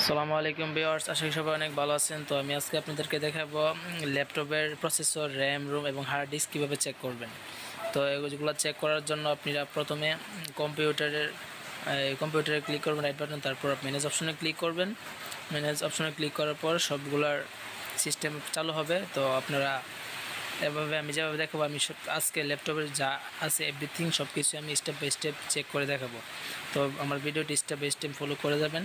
আসসালামু আলাইকুম ভিউয়ার্স, আশা করি সবাই অনেক ভালো আছেন। তো আমি আজকে আপনাদেরকে দেখাবো ল্যাপটপের প্রসেসর, র্যাম, রোম এবং হার্ড ডিস্ক কীভাবে চেক করবেন। তো এগুলো চেক করার জন্য আপনারা প্রথমে কম্পিউটারে ক্লিক করবেন, রাইট বাটন, তারপর ম্যানেজ অপশনে ক্লিক করবেন। ম্যানেজ অপশনে ক্লিক করার পর সবগুলার সিস্টেম চালু হবে। তো আপনারা এভাবে আমি যেভাবে দেখাবো, আমি আজকে ল্যাপটপের যা আছে এভরিথিং সব কিছু আমি স্টেপ বাই স্টেপ চেক করে দেখাবো। তো আমার ভিডিওটি স্টেপ বাই স্টেপ ফলো করে যাবেন,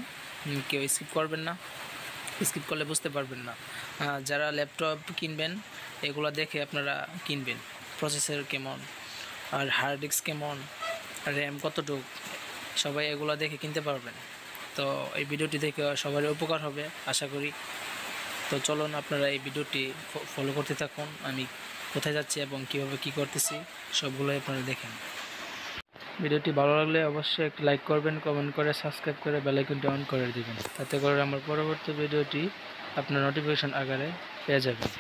কেউ স্কিপ করবেন না, স্কিপ করলে বুঝতে পারবেন না। যারা ল্যাপটপ কিনবেন এগুলো দেখে আপনারা কিনবেন, প্রসেসর কেমন আর হার্ড ডিস্ক কেমন, র্যাম কতটুকু, সবাই এগুলো দেখে কিনতে পারবেন। তো এই ভিডিওটি দেখে সবারই উপকার হবে আশা করি। তো চলুন আপনারা এই ভিডিওটি ফলো করতে থাকুন, আমি কোথায় যাচ্ছি এবং কীভাবে কী করতেছি সবগুলোই আপনারা দেখেন। ভিডিওটি ভালো লাগলে অবশ্যই একটি লাইক করবেন, কমেন্ট করে সাবস্ক্রাইব করে বেল আইকনটি অন করে দিবেন, তাতে করে আমার পরবর্তী ভিডিওটি আপনার নোটিফিকেশন আকারে পেয়ে যাবেন।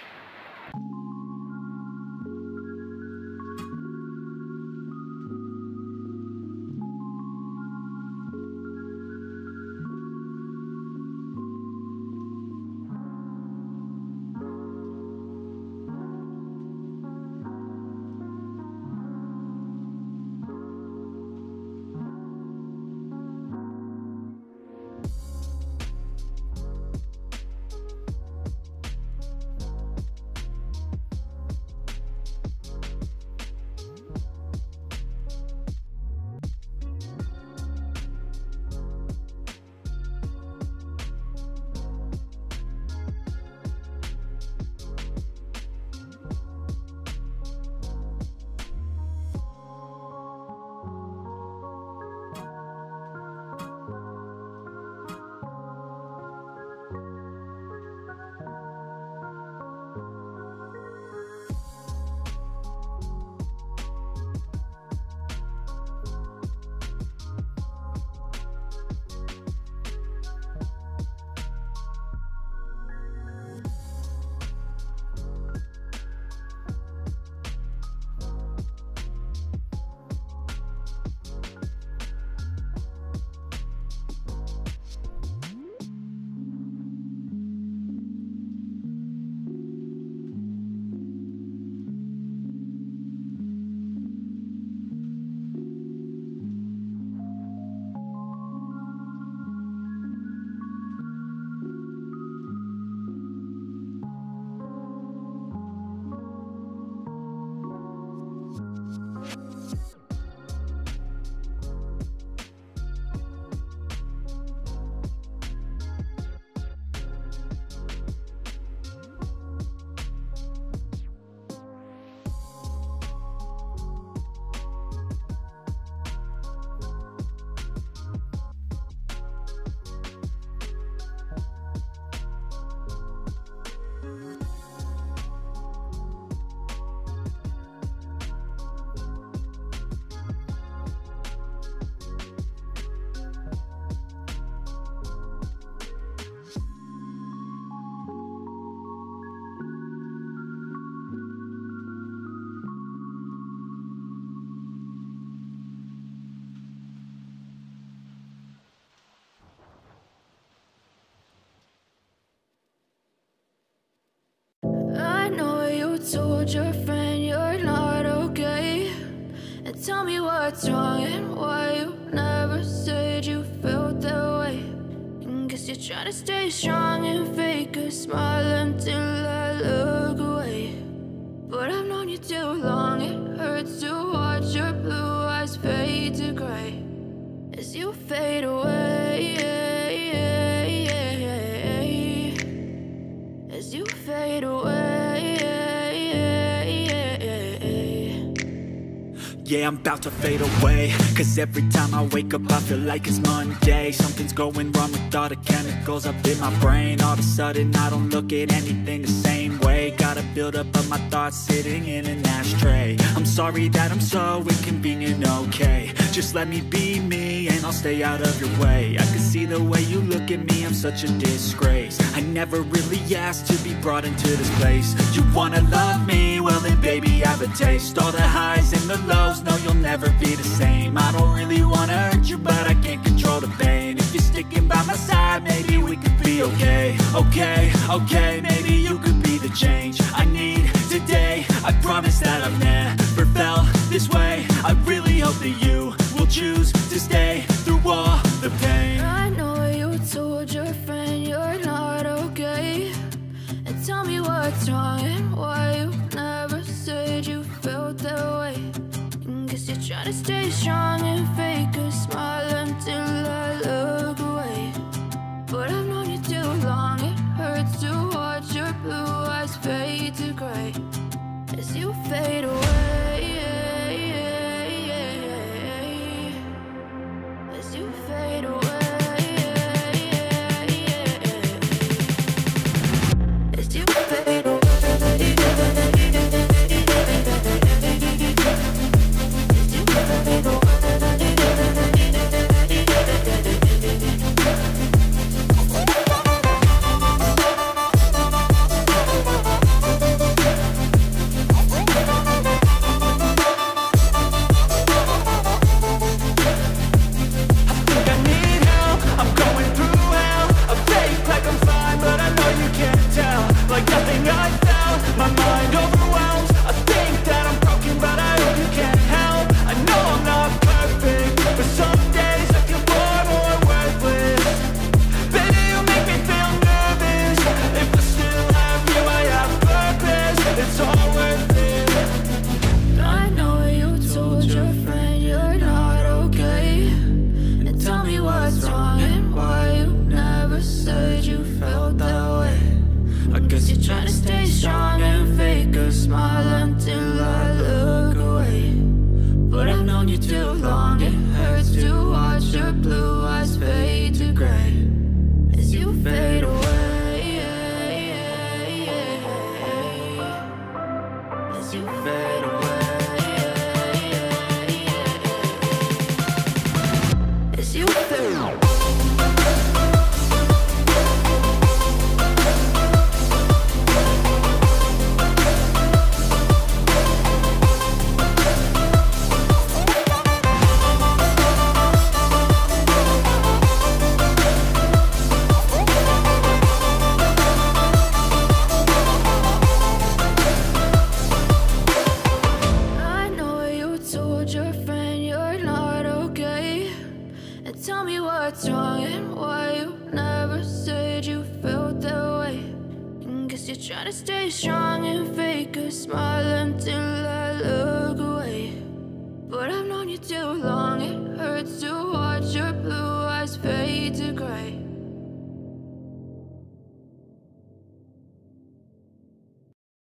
I know you told your friend you're not okay, and tell me what's wrong and why you never said you felt that way. And guess you're trying to stay strong and fake a smile until I look away. But I've known you too long, it hurts to watch your blue eyes fade to gray as you fade away, as you fade away. Yeah, I'm about to fade away, cause every time I wake up I feel like it's Monday. Something's going wrong with all the chemicals up in my brain. All of a sudden I don't look at anything the same way. Got a build up of my thoughts sitting in an ashtray. I'm sorry that I'm so inconvenient, okay. Just let me be me and I'll stay out of your way. I can see the way you look at me, I'm such a disgrace. I never really asked to be brought into this place. You wanna love me? Well then baby have a taste. All the highs and the lows, no you'll never be the same. I don't really wanna hurt you but I can't control the pain. If you're sticking by my side maybe we could be okay. Okay, okay, maybe you could be the change I need today. I promise that I've never felt this way. I really hope that you will choose to stay through all the pain. I know you told your friend you're not okay, and tell me what's wrong and why you never said you felt that way. And guess you're trying to stay strong and fake a smile until I look away. But I've known you too long, it hurts to watch your blue eyes fade to gray as you fade away. As you fade away. As you fade away. Trying to stay strong and fake a smile until I look away. But I've known you too long, it hurts to watch your blue eyes fade to gray as you fade away. As you fade away. As you fade away. Tell me what's wrong and why you never said you felt that way. And guess you're trying to stay strong and fake a smile until I look away. But I've known you too long, it hurts to watch your blue eyes fade to gray